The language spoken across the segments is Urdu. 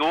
2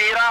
13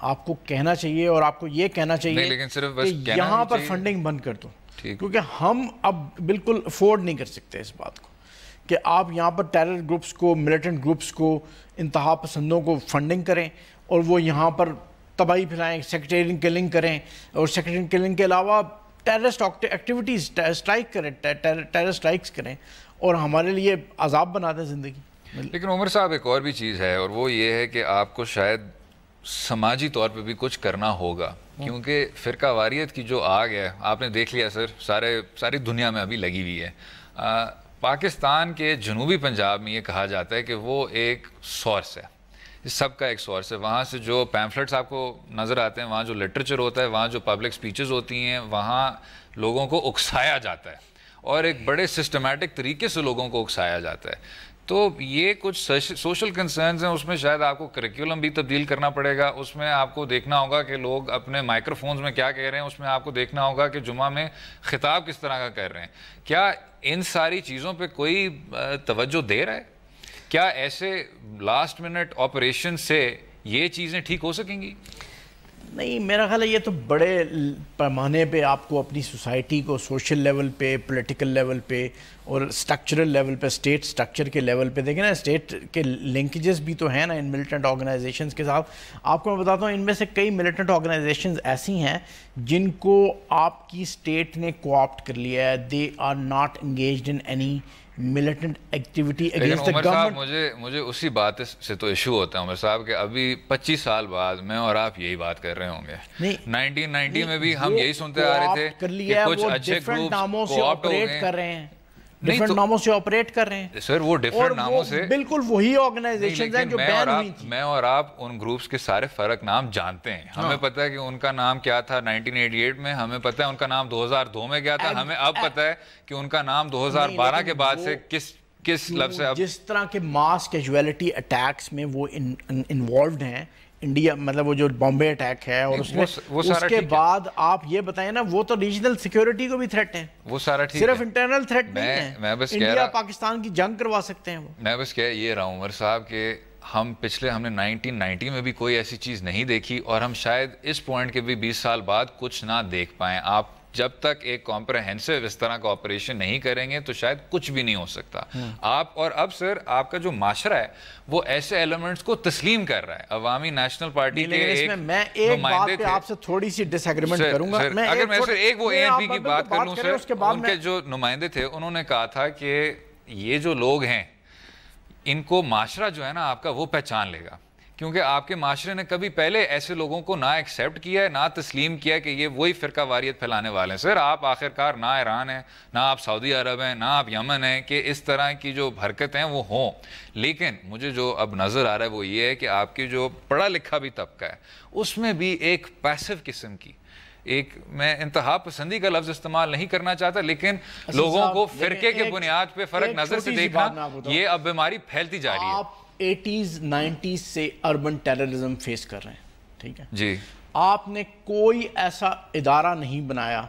آپ کو کہنا چاہیے اور آپ کو یہ کہنا چاہیے لیکن صرف بس کہ یہاں پر فنڈنگ بند کر دو، کیونکہ ہم اب بالکل افورڈ نہیں کر سکتے اس بات کو کہ آپ یہاں پر ٹیرر گروپس کو، ملیٹنٹ گروپس کو، انتہا پسندوں کو فنڈنگ کریں اور وہ یہاں پر تباہی پھیلائیں، سیکٹیرین کلنگ کریں، اور سیکٹیرین کلنگ کے علاوہ ٹیررسٹ ایکٹیویٹیز اسٹرائک کریں، ٹیرر اسٹرائکس کریں اور ہمارے لیے عذاب بنا دیں زندگی۔ لیکن عمر صاحب ایک اور بھی چیز ہے، اور وہ یہ ہے کہ آپ کو شاید سماجی طور پہ بھی کچھ کرنا ہوگا، کیونکہ فرقہ واریت کی جو آگ ہے آپ نے دیکھ لیا سر، ساری دنیا میں ابھی لگی ہوئی ہے۔ پاکستان کے جنوبی پنجاب میں یہ کہا جاتا ہے کہ وہ ایک سورس ہے، اس سب کا ایک سورس ہے۔ وہاں سے جو پیمفلٹس آپ کو نظر آتے ہیں، وہاں جو لٹریچر ہوتا ہے، وہاں جو پبلک سپیچز ہوتی ہیں، وہاں لوگوں کو اکسایا جاتا ہے اور ایک بڑے سسٹمیٹک طریقے سے لوگوں کو اکسایا جاتا ہے۔ تو یہ کچھ سوشل کنسرنز ہیں، اس میں شاید آپ کو کریکولم بھی تبدیل کرنا پڑے گا، اس میں آپ کو دیکھنا ہوگا کہ لوگ اپنے مائکرو فونز میں کیا کہہ رہے ہیں، اس میں آپ کو دیکھنا ہوگا کہ جمعہ میں خطاب کس طرح کا کر رہے ہیں۔ کیا ان ساری چیزوں پہ کوئی توجہ دے رہا ہے؟ کیا ایسے لاسٹ منٹ آپریشن سے یہ چیزیں ٹھیک ہو سکیں گی؟ نہیں، میرا خیال ہے یہ تو بڑے پیمانے پہ آپ کو اپنی سوسائٹی کو سوشل لیول پہ، پولیٹیکل لیول پہ اور اسٹرکچرل لیول پہ، اسٹیٹ اسٹرکچر کے لیول پہ دیکھیں نا، اسٹیٹ کے لنکیجز بھی تو ہیں نا ان ملیٹنٹ آرگنائزیشنز کے ساتھ۔ آپ کو میں بتاتا ہوں ان میں سے کئی ملیٹنٹ آرگنائزیشنز ایسی ہیں جن کو آپ کی اسٹیٹ نے کوآپٹ کر لیا ہے، they are not engaged in any militant activity against the government. مجھے اسی بات سے تو ایشو ہوتا ہے عمر صاحب کہ ابھی 25 سال بعد میں اور آپ یہی بات کر رہے ہوں گے۔ 1990 میں بھی ہم یہی سنتے آ رہے تھے کہ کچھ اچھے گروپس کوآپٹ ہو گئے ہیں، ڈیفرنٹ ناموں سے آپریٹ کر رہے ہیں سر، وہ ڈیفرنٹ ناموں سے بالکل وہی آرگنائزیشنز ہیں جو بین ہوئی تھی۔ میں اور آپ ان گروپس کے سارے فرق نام جانتے ہیں، ہمیں پتہ ہے کہ ان کا نام کیا تھا 1988 میں، ہمیں پتہ ہے ان کا نام 2002 میں کیا تھا، ہمیں اب پتہ ہے کہ ان کا نام 2012 کے بعد سے کس لفظ سے۔ جس طرح کے ماس کیجویلٹی اٹیکس میں وہ انوالوڈ ہیں، انڈیا مطلب وہ جو بامبے اٹیک ہے اور اس کے بعد آپ یہ بتائیں نا، وہ تو ریجنل سیکیورٹی کو بھی تھریٹ ہیں، وہ سارا ٹھیک، صرف انٹرنل تھریٹ نہیں ہے۔ میں بس انڈیا پاکستان کی جنگ کروا سکتے ہیں وہ۔ میں بس کہہ یہ رہا ہوں عمر صاحب کہ ہم نے 1990 میں بھی کوئی ایسی چیز نہیں دیکھی، اور ہم شاید اس پوائنٹ کے بھی 20 سال بعد کچھ نہ دیکھ پائیں۔ آپ جب تک ایک کمپریہنسو اس طرح کا آپریشن نہیں کریں گے تو شاید کچھ بھی نہیں ہو سکتا۔ آپ اور اب سر آپ کا جو معاشرہ ہے وہ ایسے ایلیمنٹس کو تسلیم کر رہا ہے۔ عوامی نیشنل پارٹی کے ایک میں ایک بات پہ آپ سے تھوڑی سی ڈس ایگریمنٹ کروں گا۔ اگر میں صرف ایک وہ ANP کی بات کر لوں سر، ان کے جو نمائندے تھے انہوں نے کہا تھا کہ یہ جو لوگ ہیں ان کو معاشرہ جو ہے نا آپ کا وہ پہچان لے گا، کیونکہ آپ کے معاشرے نے کبھی پہلے ایسے لوگوں کو نہ ایکسیپٹ کیا ہے، نہ تسلیم کیا کہ یہ وہی فرقہ واریت پھیلانے والے ہیں۔ سر آپ آخرکار نہ ایران ہیں، نہ آپ سعودی عرب ہیں، نہ آپ یمن ہیں کہ اس طرح کی جو حرکتیں ہیں وہ ہوں۔ لیکن مجھے جو اب نظر آ رہا ہے وہ یہ ہے کہ آپ کی جو پڑھا لکھا بھی طبقہ ہے اس میں بھی ایک پیسو قسم کی، ایک میں انتہا پسندی کا لفظ استعمال نہیں کرنا چاہتا، لیکن لوگوں کو فرقے کے بنیاد پہ فرق نظر سے دیکھنا، یہ اب بیماری پھیلتی جا رہی ہے۔ 80s 90s سے اربن ٹیررزم فیس کر رہے ہیں، ٹھیک ہے جی۔ آپ نے کوئی ایسا ادارہ نہیں بنایا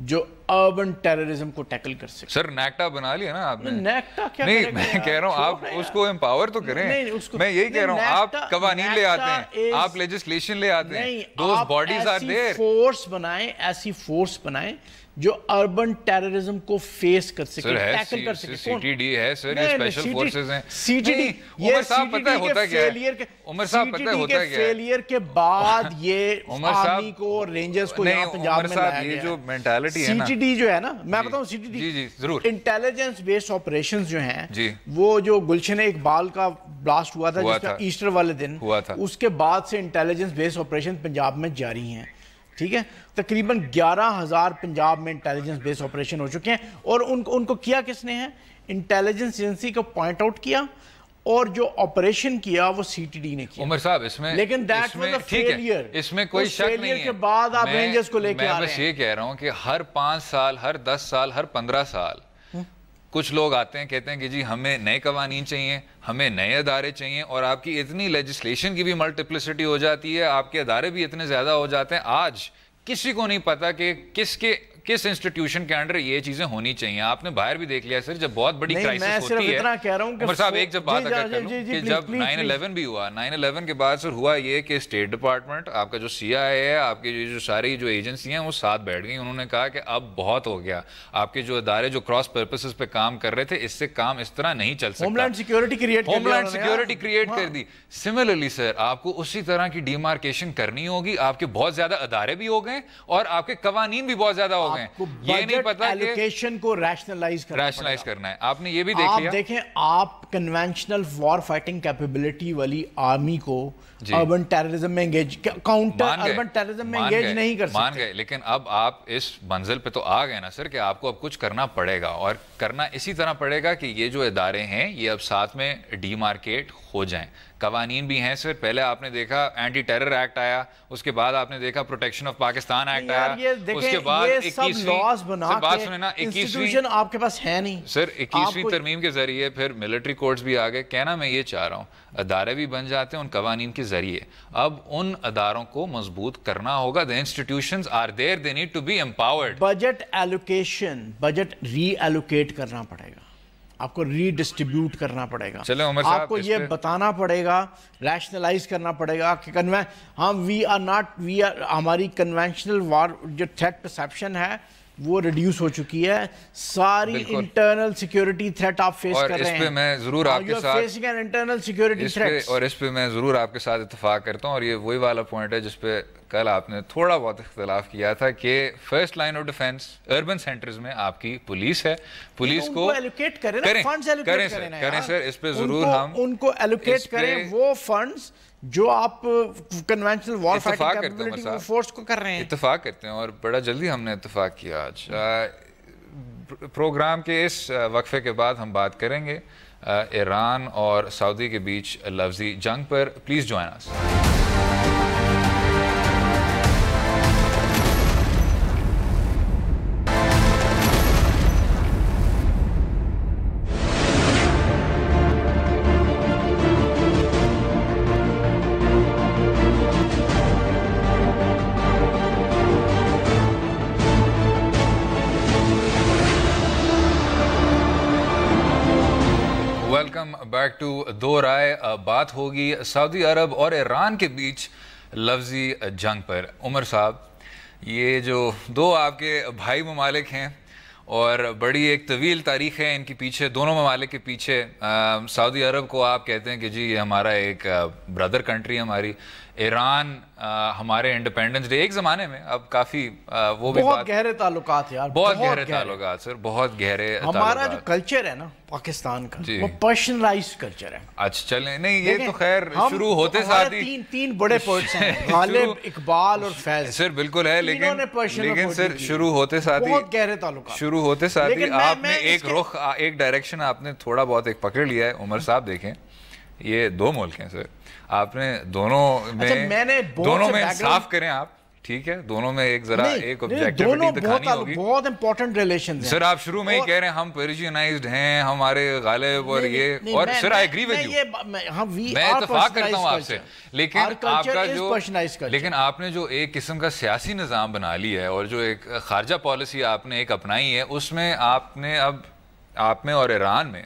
جو اربن ٹیررزم کو ٹیکل کر سکے۔ سر نیکٹا بنا لیا نا آپ نے۔ نیکٹا کیا نہیں، میں کہہ رہا ہوں آپ اس کو امپاور تو کریں۔ میں یہی کہہ رہا ہوں آپ قوانین لے آتے ہیں، آپ لیجسلیشن لے آتے ہیں، those bodies are there. Force بنائیں، ایسی فورس بنائیں جو اربن ٹیررزم کو فیس کر سکے، ٹیکل کر سکے۔ CTD ہے سر، یہ اسپیشل فورسز ہیں۔ CTD عمر صاحب پتہ ہے ہوتا کیا ہے؟ عمر صاحب پتہ ہے ہوتا کیا ہے؟ فیلئر کے بعد یہ آرمی کو، رینجرز کو یہاں پنجاب میں لایا گیا۔ یہ جو مینٹالٹی ہے نا، CTD جو ہے نا، میں بتاؤں CTD، جی ضرور، انٹیلیجنس بیسڈ آپریشنز جو ہیں، وہ جو گلشن اقبال کا بلاسٹ ہوا تھا جس کا ایسٹر والے دن ہوا تھا، اس کے بعد سے انٹیلیجنس بیسڈ آپریشن پنجاب میں جاری ہیں، ٹھیک ہے۔ تقریباً 11,000 پنجاب میں انٹیلیجنس بیس آپریشن ہو چکے ہیں، اور ان کو کیا کس نے ہے؟ انٹیلیجنس ایجنسی کو پوائنٹ آؤٹ کیا، اور جو آپریشن کیا وہ CTD نے کیا۔ عمر صاحب اس میں، لیکن دیٹ واز اے فیلئر، اس میں کوئی شک نہیں ہے۔ کے بعد آپ رینجرز کو لے کے آ رہے ہیں۔ میں بس یہ کہہ رہا ہوں کہ ہر 5 سال، ہر 10 سال، ہر 15 سال کچھ لوگ آتے ہیں کہتے ہیں کہ جی ہمیں نئے قوانین چاہیے، ہمیں نئے ادارے چاہیے، اور آپ کی اتنی لیجسلیشن کی بھی ملٹیپلسٹی ہو جاتی ہے، آپ کے ادارے بھی اتنے زیادہ ہو جاتے ہیں۔ آج کسی کو نہیں پتا کہ کس کے کس انسٹیٹیوشن کے انڈر یہ چیزیں ہونی چاہیے. آپ نے باہر بھی دیکھ لیا سر, جب بہت بڑی کرائسس ہوتی ہے. عمر صاحب ایک جب بات اگر کر لوں کہ جب 9/11 بھی ہوا, 9/11 کے بعد سر ہوا یہ کہ اسٹیٹ ڈپارٹمنٹ, آپ کا جو CIA ہے, آپ کی جو ساری جو ایجنسی ہیں وہ ساتھ بیٹھ گئی. انہوں نے کہا کہ اب بہت ہو گیا, آپ کے جو ادارے جو کراس پرپسز پہ کام کر رہے تھے اس سے کام اس طرح نہیں چل سکتا. ہوملینڈ سیکیورٹی کریٹ کر دی. سملرلی سر آپ کو اسی طرح کی ڈیمارکیشن کرنی ہوگی. آپ کے بہت زیادہ ادارے بھی ہو گئے اور آپ کے قوانین بھی بہت زیادہ ہو گئے. یہ نہیں پتا کہ ایلوکیشن کو ریشنلائز کرنا ہے. آپ نے یہ بھی دیکھ لیا. آپ دیکھیں, آپ کنونشنل وار فائٹنگ کیپیبلٹی والی آرمی کو اربن ٹیررزم میں انگیج, کاؤنٹر اربن ٹیررزم میں انگیج نہیں کر سکتے. مان گئے, لیکن اب آپ اس منزل پہ تو آ گئے نا سر کہ آپ کو اب کچھ کرنا پڑے گا, اور کرنا اسی طرح پڑے گا کہ یہ جو ادارے ہیں یہ اب ساتھ میں ڈیمارکیٹ ہو جائیں. قوانین بھی ہیں سر. پہلے آپ نے دیکھا اینٹی ٹیرر ایکٹ آیا, اس کے بعد آپ نے دیکھا پروٹیکشن آف پاکستان ایکٹ آیا, اس کے بعد 21ویں آپ کے پاس ہے نہیں سر. 21ویں ترمیم کے ذریعے پھر ملٹری کورٹس بھی آ گئے. کہنا میں یہ چاہ رہا ہوں, ادارے بھی بن جاتے ہیں ان قوانین کے ذریعے. اب ان اداروں کو مضبوط کرنا ہوگا. The institutions are there, they need to be empowered. Budget allocation, budget reallocate کرنا پڑے گا, آپ کو ری ڈسٹریبیوٹ کرنا پڑے گا. آپ کو یہ بتانا پڑے گا, ریشنلائز کرنا پڑے گا کہ ہماری کنونشنل وار جو تھریٹ پرسیپشن ہے وہ ریڈیوس ہو چکی ہے. ساری انٹرنل سیکیورٹی تھریٹ آپ فیس کر رہے ہیں. اور اس پہ میں ضرور آپ کے ساتھ اتفاق کرتا ہوں. اور یہ وہی والا پوائنٹ ہے جس پہ کل آپ نے تھوڑا بہت اختلاف کیا تھا کہ first line of defence urban centres میں آپ کی پولیس ہے. پولیس کو ایلوکیٹ کریں سر, اس پہ ضرور ہم ان کو ایلوکیٹ کریں وہ فنڈز جو آپ کنونشنل وار فائٹنگ کیپیبلٹی فورس کو کر رہے ہیں. اتفاق کرتے ہیں اور بڑا جلدی ہم نے اتفاق کیا. آج پروگرام کے اس وقفے کے بعد ہم بات کریں گے ایران اور سعودی کے بیچ لفظی جنگ پر. Please join us. Back to دو رائے. بات ہوگی سعودی عرب اور ایران کے بیچ لفظی جنگ پر. عمر صاحب, یہ جو دو آپ کے بھائی ممالک ہیں اور بڑی ایک طویل تاریخ ہے ان کے پیچھے, دونوں ممالک کے پیچھے. سعودی عرب کو آپ کہتے ہیں کہ جی یہ ہمارا ایک برادر کنٹری ہے ہماری. ایران ہمارے انڈیپینڈنس ڈے ایک زمانے میں, اب کافی وہ بھی بہت گہرے تعلقات یار, بہت گہرے تعلقات سر, بہت گہرے. ہمارا جو کلچر ہے نا پاکستان کا وہ پرسنلائزڈ کلچر ہے. اچھا چلیں, نہیں یہ تو خیر شروع ہوتے ساتھ ہی تین بڑے پوئٹس ہیں, غالب, اقبال اور فیض سر. بالکل ہے, لیکن سر شروع ہوتے ساتھ ہی بہت گہرے تعلقات, شروع ہوتے ساتھ ہی آپ نے ایک رخ, ایک ڈائریکشن آپ نے تھوڑا بہت ایک پکڑ لیا ہے. عمر صاحب دیکھیں, یہ دو ملک ہیں سر, آپ نے دونوں میں انصاف کریں آپ, ٹھیک ہے, دونوں میں ایک ذرا ایک آبجیکٹیوٹی دکھانی ہوگی. بہت امپورٹنٹ ریلیشنز ہیں سر. آپ شروع میں ہی کہہ رہے ہیں ہم پرشینائزڈ ہیں, ہمارے غالب اور یہ, اور سر آئی ایگری ود یو, میں اتفاق کرتا ہوں آپ سے. لیکن آپ کا جو, لیکن آپ نے جو ایک قسم کا سیاسی نظام بنا لی ہے اور جو ایک خارجہ پالیسی آپ نے ایک اپنائی ہے, اس میں آپ نے اب آپ میں اور ایران میں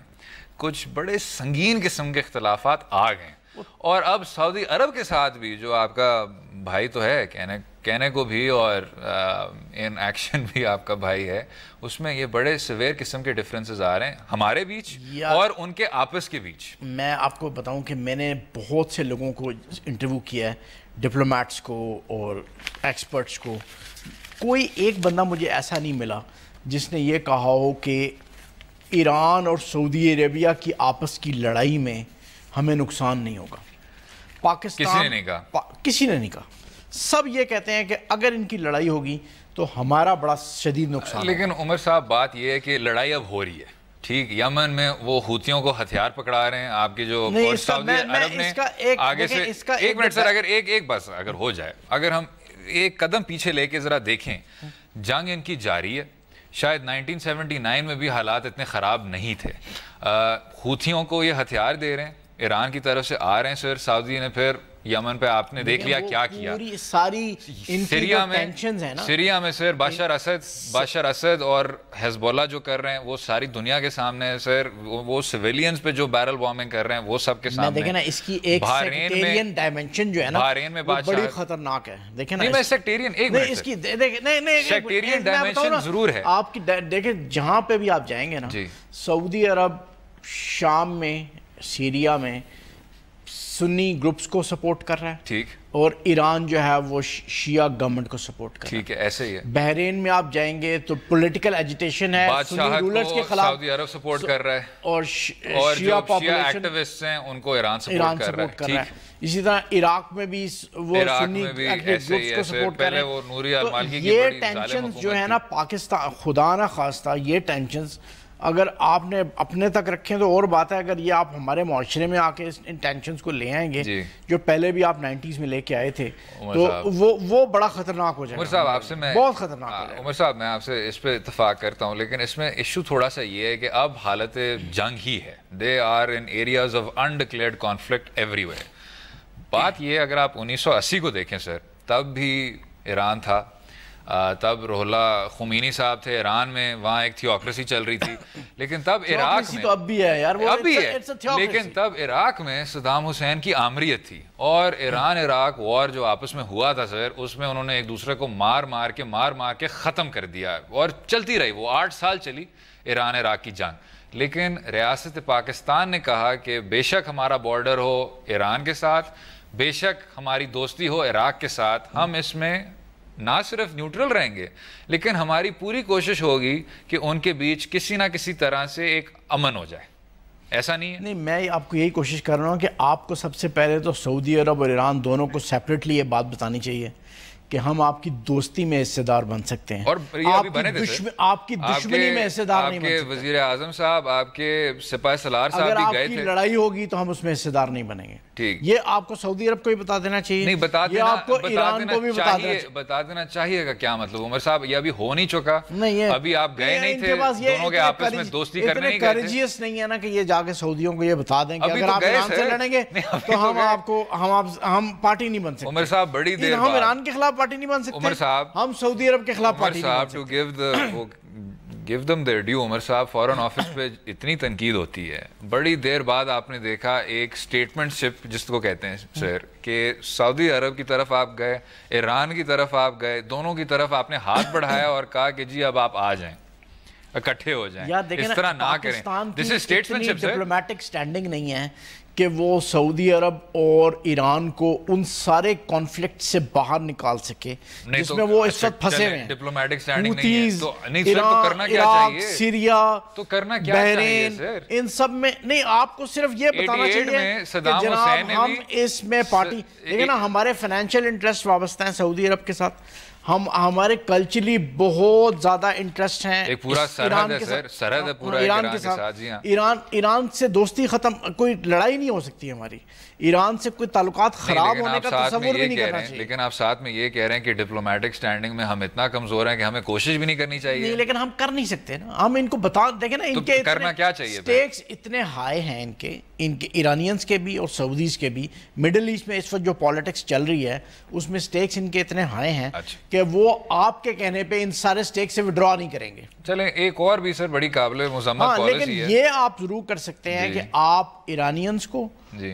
کچھ بڑے سنگین قسم کے اختلافات آ گئے. اور اب سعودی عرب کے ساتھ بھی جو آپ کا بھائی تو ہے کہنے کو بھی اور ان ایکشن بھی آپ کا بھائی ہے, اس میں یہ بڑے سویر قسم کے ڈیفرنسز آ رہے ہیں ہمارے بیچ اور ان کے آپس کے بیچ. میں آپ کو بتاؤں کہ میں نے بہت سے لوگوں کو انٹرویو کیا ہے, ڈپلومیٹس کو اور ایکسپرٹس کو. کوئی ایک بندہ مجھے ایسا نہیں ملا جس نے یہ کہا ہو کہ ایران اور سعودی عربیہ کی آپس کی لڑائی میں ہمیں نقصان نہیں ہوگا. پاکستان کسی نے نہیں کہا. سب یہ کہتے ہیں کہ اگر ان کی لڑائی ہوگی تو ہمارا بڑا شدید نقصان. لیکن عمر صاحب بات یہ ہے کہ لڑائی اب ہو رہی ہے, ٹھیک, یمن میں وہ حوثیوں کو ہتھیار پکڑا رہے ہیں آپ کے جو, اور سعودی عرب نے آگے سے, ایک منٹ سر, اگر ایک بس اگر ہو جائے, اگر ہم ایک قدم پیچھے لے کے ذرا دیکھیں, جنگ ان کی جاری ہے. شاید 1979 میں بھی حالات اتنے خراب نہیں تھے. حوثیوں کو یہ ہتھیار دے رہے ہیں, ایران کی طرف سے آ رہے ہیں سر. سعودی نے پھر یمن پہ آپ نے دیکھ لیا کیا کیا. پوری ساری سیریا میں سر باشر اسد اور حزب اللہ جو کر رہے ہیں وہ ساری دنیا کے سامنے ہے سر. وہ سویلینز پہ جو بیرل بامبنگ کر رہے ہیں وہ سب کے سامنے. دیکھیں نا اس کی ایک سیکٹیرین ڈائمنشن جو ہے نا بحرین میں بڑی خطرناک ہے. دیکھیں نا نہیں میں سیکٹیرین ایک منٹ اس کی سیکٹیرین ڈائمنشن ضرور ہے آپ کی. دیکھیں جہاں پہ بھی آپ جائیں گے نا سعودی عرب شام میں سیریا میں سنی گروپس کو سپورٹ کر رہا ہے ٹھیک اور ایران جو ہے وہ شیعہ گورنمنٹ کو سپورٹ کر رہا ہے. ٹھیک ہے ایسے ہی ہے. بحرین میں آپ جائیں گے تو پولیٹیکل ایجیٹیشن ہے سنی رولرز کے خلاف سعودی عرب سپورٹ کر رہا ہے اور شیعہ ایکٹیوسٹس ہیں ان کو ایران سپورٹ کر رہا ہے. اسی طرح عراق میں بھی وہ سنی گروپس کو سپورٹ کر رہے ہیں. یہ ٹینشنز جو ہے نا پاکستان خدا نہ خواستہ یہ ٹینشنز اگر آپ نے اپنے تک رکھیں تو اور بات ہے. اگر یہ آپ ہمارے معاشرے میں آ کے ان ٹینشنز کو لے آئیں گے جو پہلے بھی آپ 90s میں لے کے آئے تھے تو وہ بڑا خطرناک ہو جائے گا. عمر صاحب آپ سے میں بہت خطرناک ہو جائے گا. عمر صاحب میں آپ سے اس پہ اتفاق کرتا ہوں لیکن اس میں ایشو تھوڑا سا یہ ہے کہ اب حالت جنگ ہی ہے. They are in areas of undeclared conflict everywhere. بات یہ اگر آپ 1980 کو دیکھیں سر تب بھی ایران تھا, تب روح اللہ خمینی صاحب تھے ایران میں, وہاں ایک تھیوکریسی چل رہی تھی. لیکن تب عراق میں اب بھی ہے یار اب بھی ہے لیکن تب عراق میں صدام حسین کی آمریت تھی اور ایران عراق وار جو آپس میں ہوا تھا سر اس میں انہوں نے ایک دوسرے کو مار مار کے ختم کر دیا اور چلتی رہی. وہ 8 سال چلی ایران عراق کی جنگ. لیکن ریاست پاکستان نے کہا کہ بے شک ہمارا بارڈر ہو ایران کے ساتھ, بے شک ہماری دوستی ہو عراق کے ساتھ, ہم اس میں نہ صرف نیوٹرل رہیں گے لیکن ہماری پوری کوشش ہوگی کہ ان کے بیچ کسی نہ کسی طرح سے ایک امن ہو جائے. ایسا نہیں ہے؟ نہیں میں آپ کو یہی کوشش کر رہا ہوں کہ آپ کو سب سے پہلے تو سعودی عرب اور ایران دونوں کو سیپریٹلی یہ بات بتانی چاہیے کہ ہم آپ کی دوستی میں حصے دار بن سکتے ہیں اور آپ کی دشمنی میں حصے دار نہیں بن سکتے. وزیر اعظم صاحب آپ کے سپاہ سالار صاحب بھی گئے تھے. اگر آپ کی لڑائی ہوگی تو ہم اس میں حصے دار نہیں بنیں گے. یہ آپ کو سعودی عرب کو بھی بتا دینا چاہیے. نہیں بتا دینا, آپ کو ایران کو بھی بتا دینا چاہیے گا. کیا مطلب عمر صاحب یہ ابھی ہو نہیں چکا؟ نہیں ابھی آپ گئے نہیں تھے دونوں کے آپس میں دوستی کرنے نہیں گئے تھے. کریجیس نہیں ہے نا کہ یہ جا کے سعودیوں کو یہ بتا دیں کہ اگر آپ ایران سے لڑیں گے تو ہم پارٹی نہیں بن سکتے. عمر صاحب بڑی دیر ہم ایران کے خلاف پارٹی نہیں بن سکتے, ہم سعودی عرب کے خلاف پارٹی نہیں بن سکتے. give them their due. عمر صاحب فورن آفس پہ اتنی تنقید ہوتی ہے, بڑی دیر بعد آپ نے دیکھا ایک سٹیٹمنٹ شپ جس کو کہتے ہیں سر کہ سعودی عرب کی طرف آپ گئے, ایران کی طرف آپ گئے, دونوں کی طرف آپ نے ہاتھ بڑھایا اور کہا کہ جی اب آپ آ جائیں, اکٹھے ہو جائیں. اس طرح نہ کریں. This is statesmanship sir. Diplomatic standing نہیں ہے کہ وہ سعودی عرب اور ایران کو ان سارے کانفلکٹ سے باہر نکال سکے جس میں وہ اس وقت پھنسے ہوئے ہیں. ڈپلومیٹک سٹینڈنگ نہیں ہے تو کرنا کیا چاہیے؟ سیریا, تو کرنا کیا چاہیے بحرین, ان سب میں نہیں. آپ کو صرف یہ بتانا چاہیے کہ جناب ہم اس میں پارٹی دیکھیں نا, ہمارے فائنینشیل انٹرسٹ وابستہ ہیں سعودی عرب کے ساتھ, ہمارے کلچرلی بہت زیادہ انٹرسٹ ہیں. ایک پورا سرحد ہے سر, سرحد ہے پورا ایران کے ساتھ. جی ہاں, ایران سے دوستی ختم, کوئی لڑائی نہیں ہو سکتی ہماری. ایران سے کوئی تعلقات خراب ہونے کا تصور بھی نہیں کرنا چاہیے. لیکن آپ ساتھ میں یہ کہہ رہے ہیں کہ ڈپلومیٹک سٹینڈنگ میں ہم اتنا کمزور ہیں کہ ہمیں کوشش بھی نہیں کرنی چاہیے. نہیں لیکن ہم کر نہیں سکتے نا. ہم ان کو بتا دیکھیں نا, ان کے کرنا کیا چاہیے, سٹیکس اتنے ہائی ہیں ان کے ایرانینز کے بھی اور سعودیز کے بھی. مڈل ایسٹ میں اس وقت جو پالیٹکس چل رہی ہے اس میں سٹیکس ان کے اتنے ہائی ہیں کہ وہ آپ کے کہنے پہ ان سارے سٹیکس سے وڈرا نہیں کریں گے. چلیں ایک اور بھی سر بڑی قابل مذمت پالیسی ہے. لیکن یہ آپ ضرور کر سکتے ہیں کہ آپ ایرانینز کو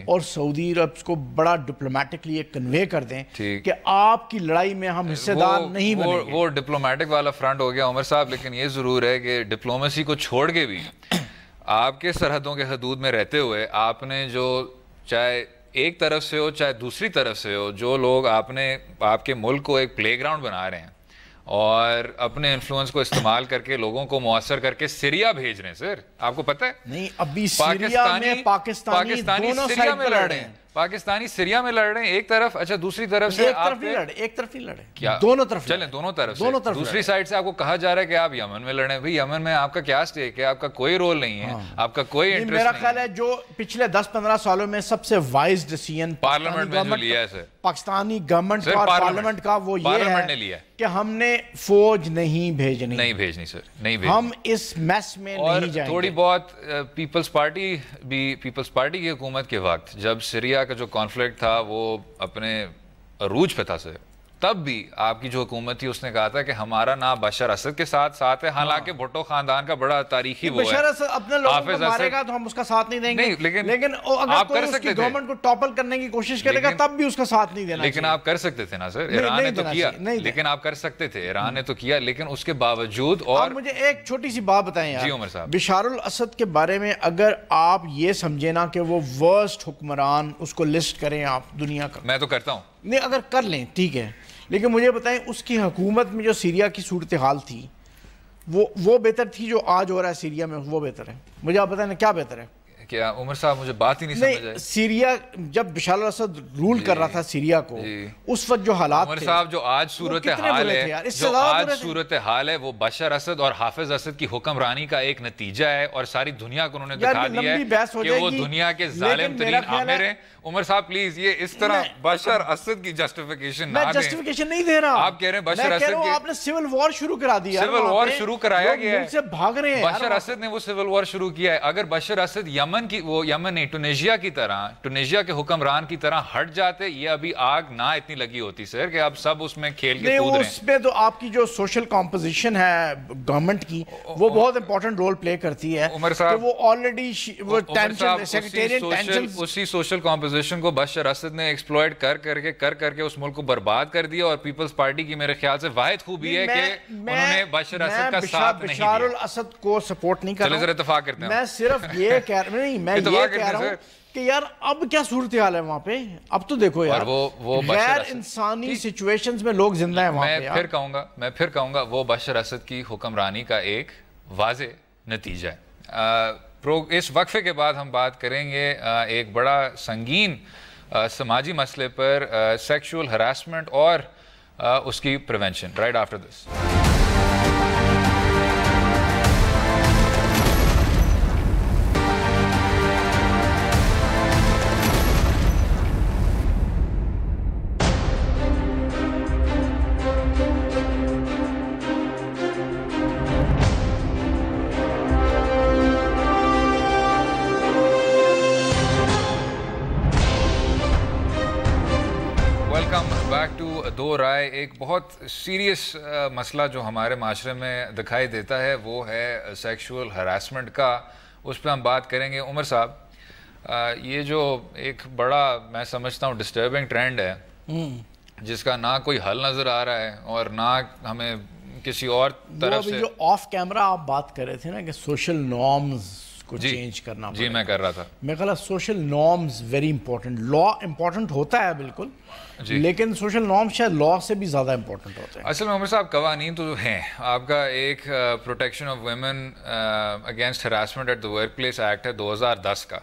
اور سعودی عرب کو بڑا ڈپلومیٹکلی کنوے کر دیں کہ آپ کی لڑائی میں ہم حصے دار نہیں بنیں گے. وہ ڈپلومیٹک والا فرنٹ ہو گیا عمر صاحب. لیکن یہ ضرور ہے کہ ڈپلومیسی کو چھوڑ کے بھی آپ کے سرحدوں کے حدود میں رہتے ہوئے آپ نے جو چاہے ایک طرف سے ہو چاہے دوسری طرف سے ہو, جو لوگ آپ کے ملک کو ایک پلے گراؤنڈ بنا رہے ہیں اور اپنے انفلوئنس کو استعمال کر کے لوگوں کو مؤثر کر کے سیریا بھیج رہے ہیں سر. آپ کو پتہ ہے نہیں ابھی سیریا میں پاکستانی دونوں سائڈ پہ لڑ رہے ہیں. پاکستانی سیریا میں لڑ رہے ہیں ایک طرف, اچھا دوسری طرف سے ایک طرف ہی لڑے, کیا دونوں طرف چلیں دونوں طرف سے. دوسری سائڈ سے آپ کو کہا جا رہا ہے کہ آپ یمن میں لڑیں. بھئی یمن میں آپ کا کیا سٹیک ہے؟ آپ کا کوئی رول نہیں ہے, آپ کا کوئی انٹرسٹ نہیں. میرا خیال ہے جو پچھلے 10-15 سالوں میں سب سے وائز ڈیسیژن پارلیمنٹ میں جو لیا ہے سر, پاکستانی گورنمنٹ کا اور پارلیمنٹ کا وہ یہ ہے کہ ہم نے فوج نہیں بھیجنی سر, نہیں بھیجنی. ہم اس میس میں نہیں جائیں گے. تھوڑی بہت پیپلز پارٹی کی حکومت کے وقت جب سیریا کا جو کانفلکٹ تھا وہ اپنے عروج پہ تھا سر، تب بھی آپ کی جو حکومت تھی اس نے کہا تھا کہ ہمارا نام بشار اسد کے ساتھ ہے، حالانکہ بھٹو خاندان کا بڑا تاریخی وہ ہے، بشار اسد اپنے لوگوں کو مارے گا تو ہم اس کا ساتھ نہیں دیں گے، لیکن اگر کوئی اس کی گورنمنٹ کو ٹاپل کرنے کی کوشش کرے گا تب بھی اس کا ساتھ نہیں دینا چاہیے۔ لیکن آپ کر سکتے تھے نا سر، ایران نے تو کیا، لیکن آپ کر سکتے تھے، ایران نے تو کیا، لیکن اس کے باوجود۔ اور مجھے ایک چھوٹی سی بات بتائیں یار، جی عمر صاحب، بشار الاسد کے بارے میں اگر آپ یہ سمجھیں نا کہ وہ ورسٹ حکمران، اس کو لسٹ کریں آپ دنیا کا، میں تو کرتا ہوں، نہیں اگر کر لیں ٹھیک ہے، لیکن مجھے بتائیں اس کی حکومت میں جو سیریا کی صورتحال تھی وہ بہتر تھی جو آج ہو رہا ہے سیریا میں، وہ بہتر ہے؟ مجھے آپ بتائیں نا کیا بہتر ہے؟ کیا عمر صاحب مجھے بات ہی نہیں سمجھ آئی۔ سیریا جب بشار الاسد رول کر رہا تھا سیریا کو، اس وقت جو حالات عمر صاحب جو آج صورتحال ہے وہ بشار اسد اور حافظ اسد کی حکمرانی کا ایک نتیجہ ہے، اور ساری دنیا کو انہوں نے دکھا دیا ہے کہ وہ دنیا کے ظالم ترین آمر ہیں۔ عمر صاحب پلیز یہ اس طرح بشار اسد کی جسٹیفیکیشن نہ دیں۔ میں جسٹیفیکیشن نہیں دے رہا، آپ کہہ رہے ہیں بشار اسد کی، آپ نے سول وار شروع کرا دیا، سول وار شروع کرایا گیا ہے، بھاگ رہے ہیں بشار اسد نے وہ سول وار شروع کیا ہے۔ اگر بشار اسد یمن نہیں ٹونیشیا کی طرح، ٹونیشیا کے حکمران کی طرح ہٹ جاتے، یہ ابھی آگ نہ اتنی لگی ہوتی سر کہ اب سب اس میں کھیل کے کود رہے ہیں۔ اس میں تو آپ کی جو سوشل کمپوزیشن ہے گورنمنٹ کی وہ بہت امپورٹنٹ رول پلے کرتی ہے، عمر صاحب وہ آلریڈی اسی سوشل کمپوزیشن کو بشار اسد نے ایکسپلوئٹ کر کے اس ملک کو برباد کر دیا، اور پیپلز پارٹی کی میرے خیال سے واحد خوبی ہے کہ انہوں نے بشار اسد کا ساتھ نہیں دیا۔ بشار الاسد کو سپورٹ نہیں کر رہا ہوں، چلے ذرا اتفاق کرتے ہیں، میں صرف یہ کہہ رہا ہوں کہ یار اب کیا صورتحال ہے وہاں پہ، اب تو دیکھو یار غیر انسانی سچویشنز میں لوگ زندہ ہیں وہاں پہ۔ میں پھر کہوں گا وہ بشار اسد کی حکمرانی کا ایک واضح نتیجہ ہے۔ اس وقفے کے بعد ہم بات کریں گے ایک بڑا سنگین سماجی مسئلے پر، سیکشول ہراسمنٹ اور اس کی پریونشن، رائٹ آفٹر دس۔ دو رائے۔ ایک بہت سیریس مسئلہ جو ہمارے معاشرے میں دکھائی دیتا ہے وہ ہے سیکشول ہراسمنٹ کا، اس پہ ہم بات کریں گے۔ عمر صاحب یہ جو ایک بڑا میں سمجھتا ہوں ڈسٹربنگ ٹرینڈ ہے جس کا نہ کوئی حل نظر آ رہا ہے اور نہ ہمیں کسی اور طرف سے، جو آف کیمرہ آپ بات کر رہے تھے نا کہ سوشل نارمز کو چینج کرنا، جی میں کر رہا تھا، میں کہا سوشل نارمز ویری امپورٹنٹ، لا امپورٹنٹ ہوتا ہے بالکل، لیکن سوشل نارم شاید لا سے بھی زیادہ امپورٹنٹ ہوتے ہیں۔ اصل میں عمر صاحب قوانین تو ہیں، آپ کا ایک protection of women against harassment at the workplace act ہے 2010 کا،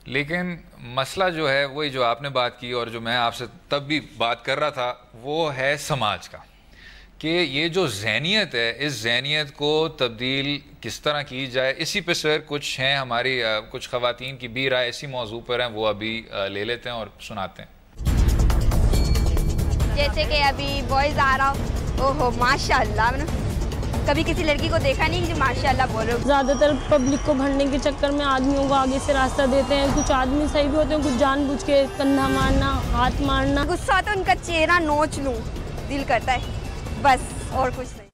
لیکن مسئلہ جو ہے وہی جو آپ نے بات کی اور جو میں آپ سے تب بھی بات کر رہا تھا وہ ہے سماج کا، کہ یہ جو ذہنیت ہے اس ذہنیت کو تبدیل کس طرح کی جائے۔ اسی پہ سر کچھ ہیں ہماری کچھ خواتین کی بھی رائے اسی موضوع پر ہیں، وہ ابھی لے لیتے ہیں اور سناتے ہیں۔ جیسے کہ ابھی بوائز آ رہا اوہو ماشاءاللہ، کبھی کسی لڑکی کو دیکھا نہیں جو ماشاءاللہ بول رہے ہو۔ زیادہ تر پبلک کو بھرنے کے چکر میں آدمیوں کو آگے سے راستہ دیتے ہیں، کچھ آدمی صحیح بھی ہوتے ہیں، کچھ جان بوجھ کے کندھا مارنا، ہاتھ مارنا۔ غصہ تو ان کا چہرہ نوچ لوں دل کرتا ہے بس، اور کچھ نہیں۔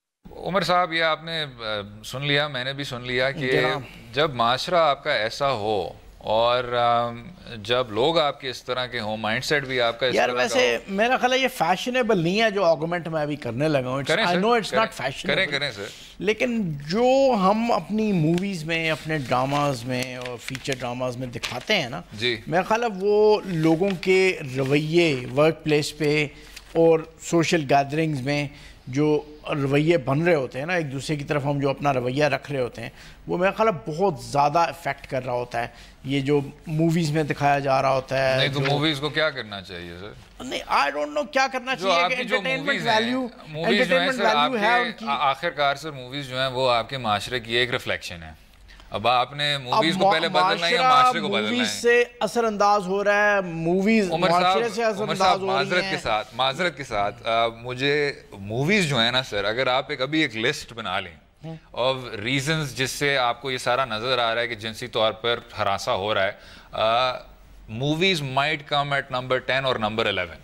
عمر صاحب یہ آپ نے سن لیا، میں نے بھی سن لیا کہ جب معاشرہ آپ کا ایسا ہو اور جب لوگ آپ کے اس طرح کے ہوں، مائنڈ سیٹ بھی آپ کا اس طرح کا ہو۔ ویسے میرا خیال ہے یہ فیشنیبل نہیں ہے جو آرگومنٹ میں ابھی کرنے لگا ہوں، I know it's not fashionable، کریں سر، لیکن جو ہم اپنی موویز میں، اپنے ڈراماز میں اور فیچر ڈراماز میں دکھاتے ہیں نا، میرا خیال ہے وہ لوگوں کے رویے ورک پلیس پہ اور سوشل گیدرنگز میں جو رویے بن رہے ہوتے ہیں نا، ایک دوسرے کی طرف ہم جو اپنا رویہ رکھ رہے ہوتے ہیں، وہ میرا خیال ہے بہت زیادہ افیکٹ کر رہا ہوتا ہے، یہ جو موویز میں دکھایا جا رہا ہوتا ہے۔ نہیں تو موویز کو کیا کرنا چاہیے سر؟ نہیں آئی ڈونٹ نو کیا کرنا چاہیے، انٹرٹینمنٹ ویلیو ہے ان کی۔ آخر کار سر موویز جو ہیں وہ آپ کے معاشرے کی ایک ریفلیکشن ہے، اب آپ نے موویز کو پہلے بدلنا ہے یا معاشرے کو بدلنا ہے؟ موویز سے اثر انداز ہو رہا ہے، موویز معاشرے سے اثر انداز ہو رہی ہیں۔ معذرت کے ساتھ مجھے موویز جو ہیں نا سر، اگر آپ ابھی ایک لسٹ بنا لیں اور ریزنز جس سے آپ کو یہ سارا نظر آ رہا ہے کہ جنسی طور پر ہراساں ہو رہا ہے، movies might come at number 10 or number 11.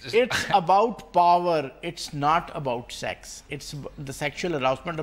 it's about power, it's not about sex, it's the sexual harassment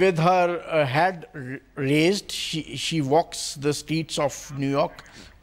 With her head raised, she walks the streets of New York,